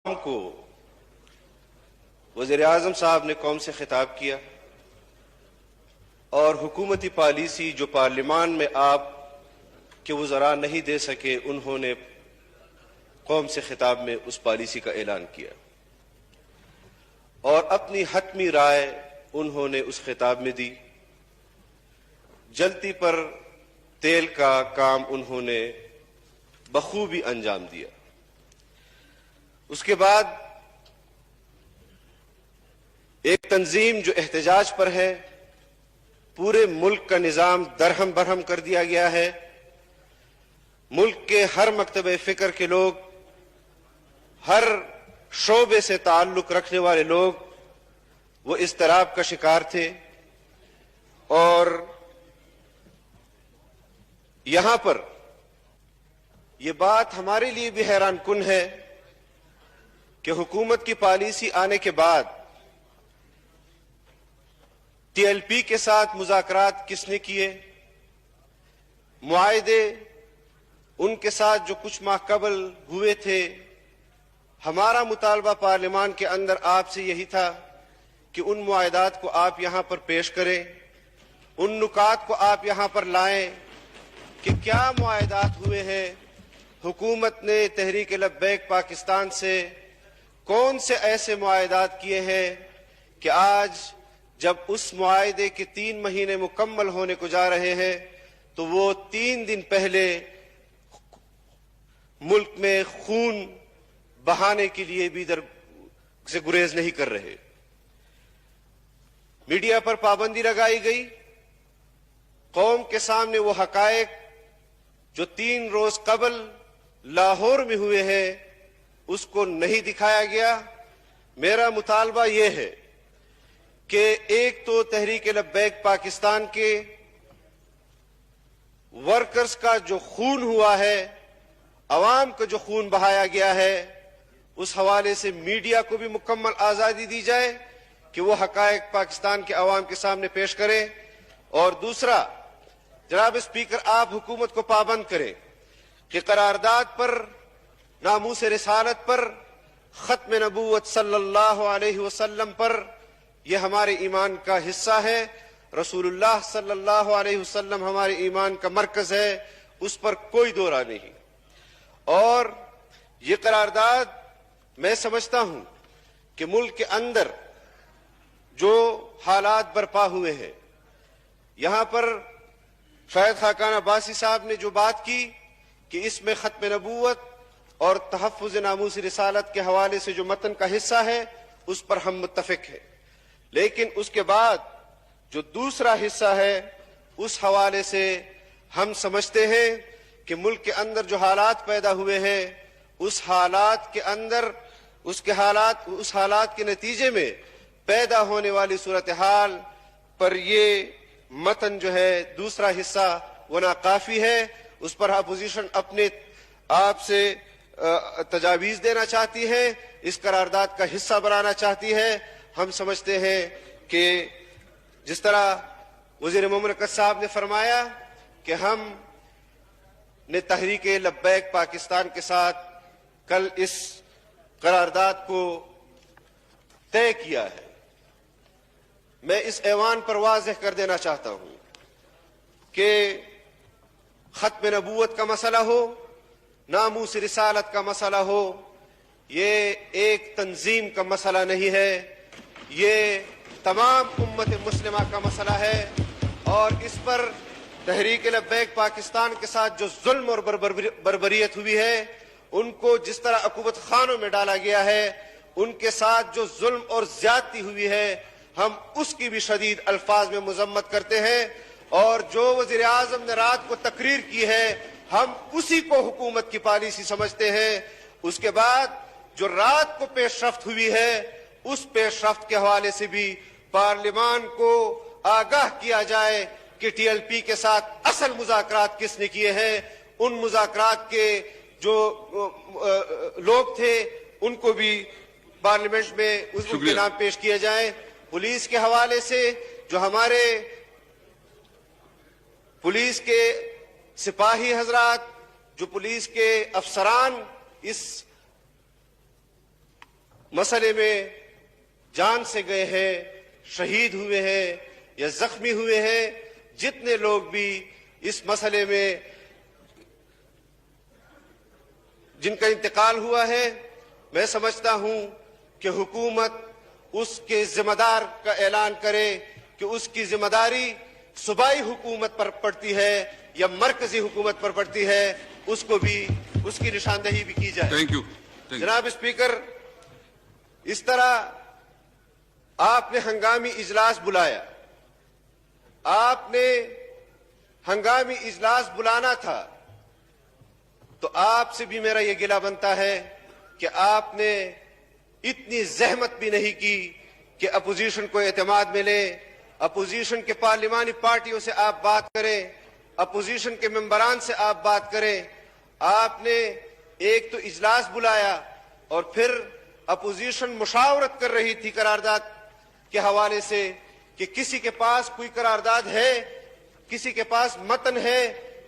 کو وزیر اعظم صاحب نے قوم سے خطاب کیا اور حکومتی پالیسی جو پارلیمان میں آپ کے وزراء نہیں دے سکے انہوں نے قوم سے خطاب میں اس پالیسی کا اعلان کیا اور اپنی حتمی رائے انہوں نے اس خطاب میں دی۔ جلتی پر تیل کا کام انہوں نے بخوبی انجام دیا۔ اس کے بعد ایک تنظیم جو احتجاج پر ہے، پورے ملک کا نظام درہم برہم کر دیا گیا ہے۔ ملک کے ہر مکتبہ فکر کے لوگ، ہر شعبے سے تعلق رکھنے والے لوگ وہ اضطراب کا شکار تھے، اور یہاں پر یہ بات ہمارے لیے بھی حیران کن ہے کہ حکومت کی پالیسی آنے کے بعد ٹی ایل پی کے ساتھ مذاکرات کس نے کیے، معاہدے ان کے ساتھ جو کچھ ماہ قبل ہوئے تھے۔ ہمارا مطالبہ پارلیمان کے اندر آپ سے یہی تھا کہ ان معاہدات کو آپ یہاں پر پیش کریں، ان نکات کو آپ یہاں پر لائیں کہ کیا معاہدات ہوئے ہیں۔ حکومت نے تحریک لبیک پاکستان سے کون سے ایسے معاہدات کیے ہیں کہ آج جب اس معاہدے کے 3 مہینے مکمل ہونے کو جا رہے ہیں تو وہ 3 دن پہلے ملک میں خون بہانے کے لیے بھی در سے گریز نہیں کر رہے۔ میڈیا پر پابندی لگائی گئی، قوم کے سامنے وہ حقائق جو 3 روز قبل لاہور میں ہوئے ہیں اس کو نہیں دکھایا گیا۔ میرا مطالبہ یہ ہے کہ ایک تو تحریک لبیک پاکستان کے ورکرز کا جو خون ہوا ہے، عوام کا جو خون بہایا گیا ہے، اس حوالے سے میڈیا کو بھی مکمل آزادی دی جائے کہ وہ حقائق پاکستان کے عوام کے سامنے پیش کرے۔ اور دوسرا، جناب اسپیکر، آپ حکومت کو پابند کریں کہ قرارداد پر، ناموس رسالت پر، ختم نبوت صلی اللہ علیہ وسلم پر، یہ ہمارے ایمان کا حصہ ہے۔ رسول اللہ صلی اللہ علیہ وسلم ہمارے ایمان کا مرکز ہے، اس پر کوئی دو رائے نہیں۔ اور یہ قرارداد میں سمجھتا ہوں کہ ملک کے اندر جو حالات برپا ہوئے ہیں، یہاں پر شاید خاقان عباسی صاحب نے جو بات کی کہ اس میں ختم نبوت اور تحفظ ناموس رسالت کے حوالے سے جو متن کا حصہ ہے اس پر ہم متفق ہیں، لیکن اس کے بعد جو دوسرا حصہ ہے اس حوالے سے ہم سمجھتے ہیں کہ ملک کے اندر جو حالات پیدا ہوئے ہیں اس حالات کے اندر اس حالات کے نتیجے میں پیدا ہونے والی صورتحال پر یہ متن جو ہے دوسرا حصہ وہ ناکافی ہے۔ اس پر اپوزیشن اپنے آپ سے تجاویز دینا چاہتی ہے، اس قرارداد کا حصہ بنانا چاہتی ہے۔ ہم سمجھتے ہیں کہ جس طرح وزیر مملکت صاحب نے فرمایا کہ ہم نے تحریک لبیک پاکستان کے ساتھ کل اس قرارداد کو طے کیا ہے، میں اس ایوان پر واضح کر دینا چاہتا ہوں کہ ختم نبوت کا مسئلہ ہو، ناموس رسالت کا مسئلہ ہو، یہ ایک تنظیم کا مسئلہ نہیں ہے، یہ تمام امت مسلمہ کا مسئلہ ہے۔ اور اس پر تحریک لبیک پاکستان کے ساتھ جو ظلم اور بربریت ہوئی ہے، ان کو جس طرح عقوبت خانوں میں ڈالا گیا ہے، ان کے ساتھ جو ظلم اور زیادتی ہوئی ہے، ہم اس کی بھی شدید الفاظ میں مذمت کرتے ہیں۔ اور جو وزیر اعظم نے رات کو تقریر کی ہے، ہم اسی کو حکومت کی پالیسی سمجھتے ہیں۔ اس کے بعد جو رات کو پیش رفت ہوئی ہے، اس پیش رفت کے حوالے سے بھی پارلیمان کو آگاہ کیا جائے کہ ٹی ایل پی کے ساتھ اصل مذاکرات کس نے کیے ہیں۔ ان مذاکرات کے جو لوگ تھے ان کو بھی پارلیمنٹ میں ان کے نام پیش کیے جائیں۔ پولیس کے حوالے سے جو ہمارے پولیس کے سپاہی حضرات، جو پولیس کے افسران اس مسئلے میں جان سے گئے ہیں، شہید ہوئے ہیں یا زخمی ہوئے ہیں، جتنے لوگ بھی اس مسئلے میں جن کا انتقال ہوا ہے، میں سمجھتا ہوں کہ حکومت اس کے ذمہ دار کا اعلان کرے کہ اس کی ذمہ داری صوبائی حکومت پر پڑتی ہے یا مرکزی حکومت پر پڑتی ہے، اس کو بھی اس کی نشاندہی بھی کی جائے۔ Thank you. جناب اسپیکر، اس طرح آپ نے ہنگامی اجلاس بلایا، آپ نے ہنگامی اجلاس بلانا تھا تو آپ سے بھی میرا یہ گلہ بنتا ہے کہ آپ نے اتنی زحمت بھی نہیں کی کہ اپوزیشن کو اعتماد ملے، اپوزیشن کے پارلیمانی پارٹیوں سے آپ بات کریں، اپوزیشن کے ممبران سے آپ بات کریں۔ آپ نے ایک تو اجلاس بلایا اور پھر اپوزیشن مشاورت کر رہی تھی قرارداد کے حوالے سے کہ کسی کے پاس کوئی قرارداد ہے، کسی کے پاس متن ہے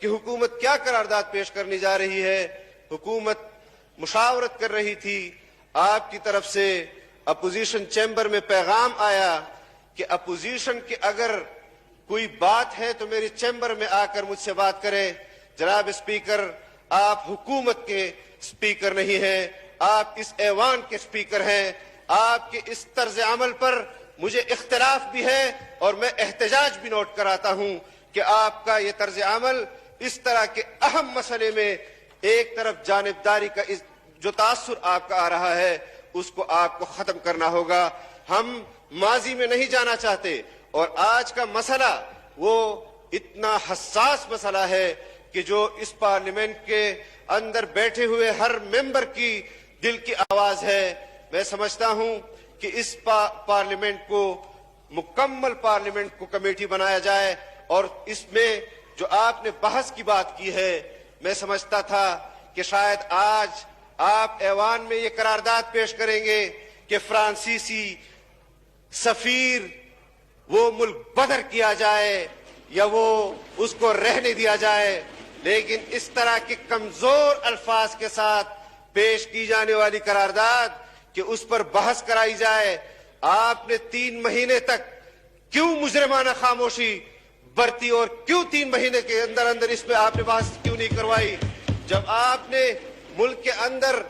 کہ حکومت کیا قرارداد پیش کرنے جا رہی ہے۔ حکومت مشاورت کر رہی تھی، آپ کی طرف سے اپوزیشن چیمبر میں پیغام آیا کہ اپوزیشن کی اگر کوئی بات ہے تو میرے چیمبر میں آ کر مجھ سے بات کرے۔ جناب اسپیکر، آپ حکومت کے اسپیکر نہیں ہیں، آپ اس ایوان کے اسپیکر ہیں۔ آپ کے اس طرز عمل پر مجھے اختلاف بھی ہے اور میں احتجاج بھی نوٹ کراتا ہوں کہ آپ کا یہ طرز عمل اس طرح کے اہم مسئلے میں ایک طرف جانبداری کا جو تاثر آپ کا آ رہا ہے اس کو آپ کو ختم کرنا ہوگا۔ ہم ماضی میں نہیں جانا چاہتے اور آج کا مسئلہ وہ اتنا حساس مسئلہ ہے کہ جو اس پارلیمنٹ کے اندر بیٹھے ہوئے ہر ممبر کی دل کی آواز ہے۔ میں سمجھتا ہوں کہ اس پارلیمنٹ کو مکمل پارلیمنٹ کو کمیٹی بنایا جائے اور اس میں جو آپ نے بحث کی بات کی ہے، میں سمجھتا تھا کہ شاید آج آپ ایوان میں یہ قرارداد پیش کریں گے کہ فرانسیسی سفیر وہ ملک بدر کیا جائے یا وہ اس کو رہنے دیا جائے، لیکن اس طرح کے کمزور الفاظ کے ساتھ پیش کی جانے والی قرارداد کہ اس پر بحث کرائی جائے۔ آپ نے 3 مہینے تک کیوں مجرمانہ خاموشی برتی اور کیوں 3 مہینے کے اندر اندر اس پہ آپ نے بحث کیوں نہیں کروائی؟ جب آپ نے ملک کے اندر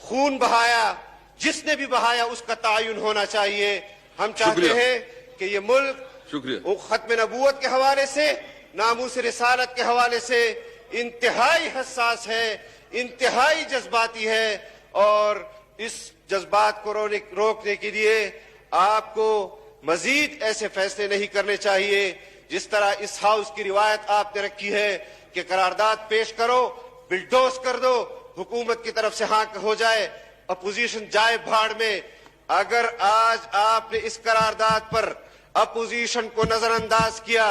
خون بہایا، جس نے بھی بہایا اس کا تعین ہونا چاہیے۔ ہم چاہتے ہیں کہ یہ ملک ختم نبوت کے حوالے سے، ناموس رسالت کے حوالے سے انتہائی حساس ہے، انتہائی جذباتی ہے، اور اس جذبات کو روکنے کے لیے آپ کو مزید ایسے فیصلے نہیں کرنے چاہیے جس طرح اس ہاؤس کی روایت آپ نے رکھی ہے کہ قرارداد پیش کرو، بلڈوز کر دو، حکومت کی طرف سے ہاں ہو جائے، اپوزیشن جائے بھاڑ میں۔ اگر آج آپ نے اس قرارداد پر اپوزیشن کو نظر انداز کیا،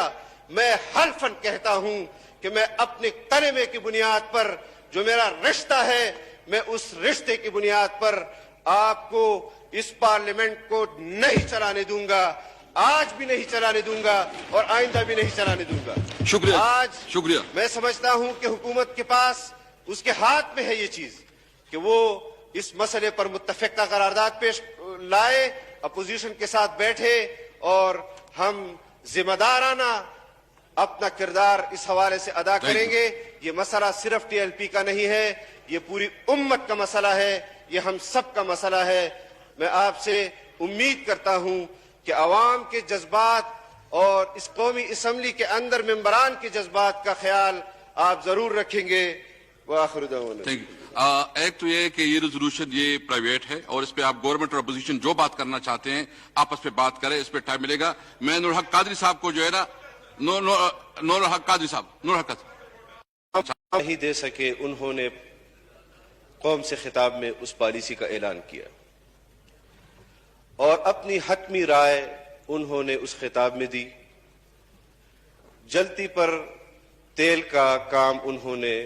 میں حلفاً کہتا ہوں کہ میں اپنے کلمے کی بنیاد پر جو میرا رشتہ ہے، میں اس رشتے کی بنیاد پر آپ کو اس پارلیمنٹ کو نہیں چلانے دوں گا، آج بھی نہیں چلانے دوں گا اور آئندہ بھی نہیں چلانے دوں گا۔ شکریہ۔ آج میں سمجھتا ہوں کہ حکومت کے پاس اس کے ہاتھ میں ہے یہ چیز کہ وہ اس مسئلے پر متفقہ قرارداد پیش لائے، اپوزیشن کے ساتھ بیٹھے اور ہم ذمہ دارانہ اپنا کردار اس حوالے سے ادا کریں گے۔ یہ مسئلہ صرف ٹی ایل پی کا نہیں ہے، یہ پوری امت کا مسئلہ ہے، یہ ہم سب کا مسئلہ ہے۔ میں آپ سے امید کرتا ہوں کہ عوام کے جذبات اور اس قومی اسمبلی کے اندر ممبران کے جذبات کا خیال آپ ضرور رکھیں گے۔ وآخر دعوانا۔ ایک تو یہ ہے کہ یہ ریزولوشن یہ پرائیویٹ ہے اور اس پہ آپ گورنمنٹ اور اپوزیشن جو بات کرنا چاہتے ہیں آپس پہ بات کریں، اس پہ ٹائم ملے گا۔ میں نور الحق قادری صاحب کو جو ہے نا نور الحق قادری صاحب نہیں دے سکے، انہوں نے قوم سے خطاب میں اس پالیسی کا اعلان کیا اور اپنی حتمی رائے انہوں نے اس خطاب میں دی۔ جلتی پر تیل کا کام انہوں نے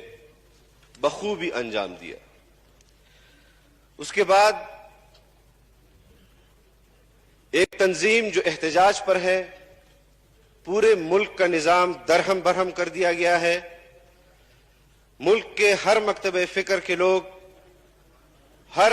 بخوبی انجام دیا۔ اس کے بعد ایک تنظیم جو احتجاج پر ہے، پورے ملک کا نظام درہم برہم کر دیا گیا ہے۔ ملک کے ہر مکتبہ فکر کے لوگ، ہر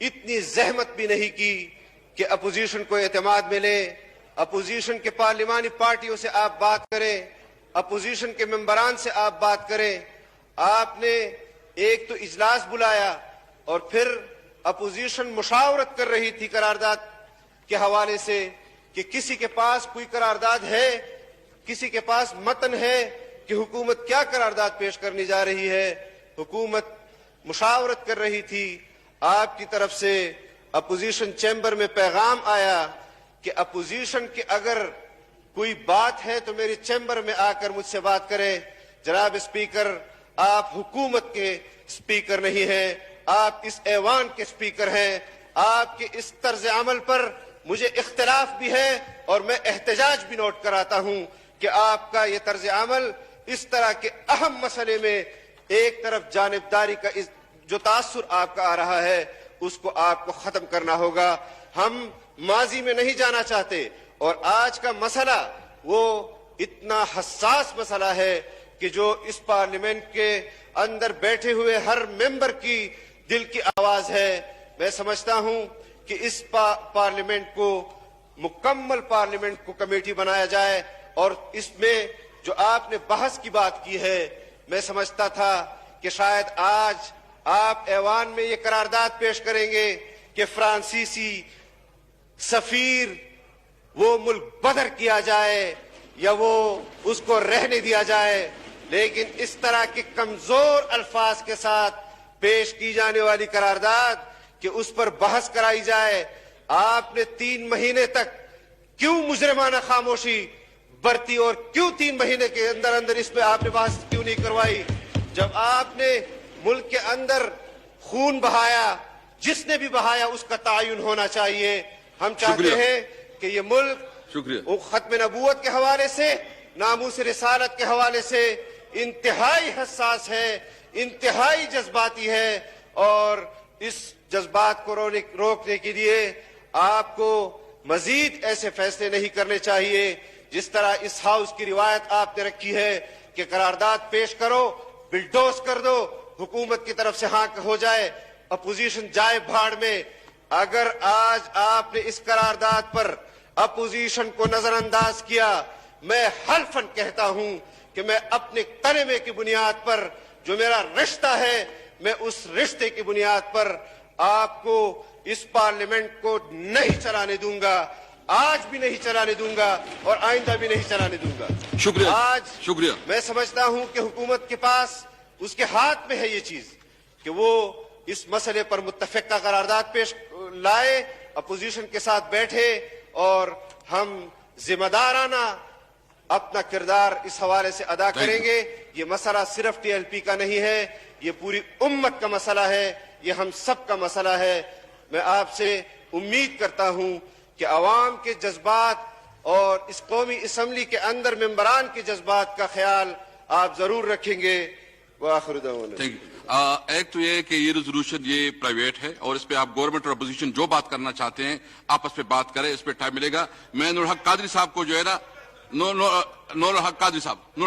اتنی زحمت بھی نہیں کی کہ اپوزیشن کو اعتماد ملے. اپوزیشن کے پارلیمانی پارٹیوں سے آپ بات کریں, اپوزیشن کے ممبران سے آپ بات کریں. آپ نے ایک تو اجلاس بلایا اور پھر اپوزیشن مشاورت کر رہی تھی قرارداد کے حوالے سے کہ کسی کے پاس کوئی قرارداد ہے, کسی کے پاس متن ہے کہ حکومت کیا قرارداد پیش کرنے جا رہی ہے. حکومت مشاورت کر رہی تھی. آپ کی طرف سے اپوزیشن چیمبر میں پیغام آیا کہ اپوزیشن کی اگر کوئی بات ہے تو میرے چیمبر میں آ کر مجھ سے بات کرے. جناب اسپیکر, آپ حکومت کے اسپیکر نہیں ہیں, آپ اس ایوان کے اسپیکر ہیں. آپ کے اس طرز عمل پر مجھے اختلاف بھی ہے اور میں احتجاج بھی نوٹ کراتا ہوں کہ آپ کا یہ طرز عمل اس طرح کے اہم مسئلے میں ایک طرف جانبداری کا جو تاثر آپ کا آ رہا ہے اس کو آپ کو ختم کرنا ہوگا. ہم ماضی میں نہیں جانا چاہتے اور آج کا مسئلہ وہ اتنا حساس مسئلہ ہے کہ جو اس پارلیمنٹ کے اندر بیٹھے ہوئے ہر ممبر کی دل کی آواز ہے. میں سمجھتا ہوں کہ اس پارلیمنٹ کو مکمل پارلیمنٹ کو کمیٹی بنایا جائے اور اس میں جو آپ نے بحث کی بات کی ہے, میں سمجھتا تھا کہ شاید آج آپ ایوان میں یہ قرارداد پیش کریں گے کہ فرانسیسی سفیر وہ ملک بدر کیا جائے یا وہ اس کو رہنے دیا جائے. لیکن اس طرح کے کمزور الفاظ کے ساتھ پیش کی جانے والی قرارداد کہ اس پر بحث کرائی جائے, آپ نے 3 مہینے تک کیوں مجرمانہ خاموشی برتی اور کیوں 3 مہینے کے اندر اندر اس پہ آپ نے بحث کیوں نہیں کروائی؟ جب آپ نے ملک کے اندر خون بہایا, جس نے بھی بہایا اس کا تعین ہونا چاہیے. ہم چاہتے ہیں کہ یہ ملک ختم نبوت کے حوالے سے, ناموس رسالت کے حوالے سے انتہائی حساس ہے, انتہائی جذباتی ہے اور اس جذبات کو روکنے کے لیے آپ کو مزید ایسے فیصلے نہیں کرنے چاہیے جس طرح اس ہاؤس کی روایت آپ نے رکھی ہے کہ قرارداد پیش کرو, بلڈوز کر دو, حکومت کی طرف سے ہاں ہو جائے, اپوزیشن جائے بھاڑ میں. اگر آج آپ نے اس قرارداد پر اپوزیشن کو نظر انداز کیا, میں حلفاً کہتا ہوں کہ میں اپنے کلمے کی بنیاد پر جو میرا رشتہ ہے, میں اس رشتے کی بنیاد پر آپ کو اس پارلیمنٹ کو نہیں چلانے دوں گا, آج بھی نہیں چلانے دوں گا اور آئندہ بھی نہیں چلانے دوں گا. شکریہ. آج شکریہ. میں سمجھتا ہوں کہ حکومت کے پاس اس کے ہاتھ میں ہے یہ چیز کہ وہ اس مسئلے پر متفقہ قرارداد پیش لائے, اپوزیشن کے ساتھ بیٹھے اور ہم ذمہ دارانہ اپنا کردار اس حوالے سے ادا کریں گے. یہ مسئلہ صرف ٹی ایل پی کا نہیں ہے, یہ پوری امت کا مسئلہ ہے, یہ ہم سب کا مسئلہ ہے. میں آپ سے امید کرتا ہوں کہ عوام کے جذبات اور اس قومی اسمبلی کے اندر ممبران کے جذبات کا خیال آپ ضرور رکھیں گے. وآخر دعوانا. ایک تو یہ کہ یہ ریزولوشن یہ پرائیویٹ ہے اور اس پہ آپ گورنمنٹ اور اپوزیشن جو بات کرنا چاہتے ہیں آپس پہ بات کریں, اس پہ ٹائم ملے گا. میں نور الحق قادری صاحب کو جو ہے نا نور الحق قادری صاحب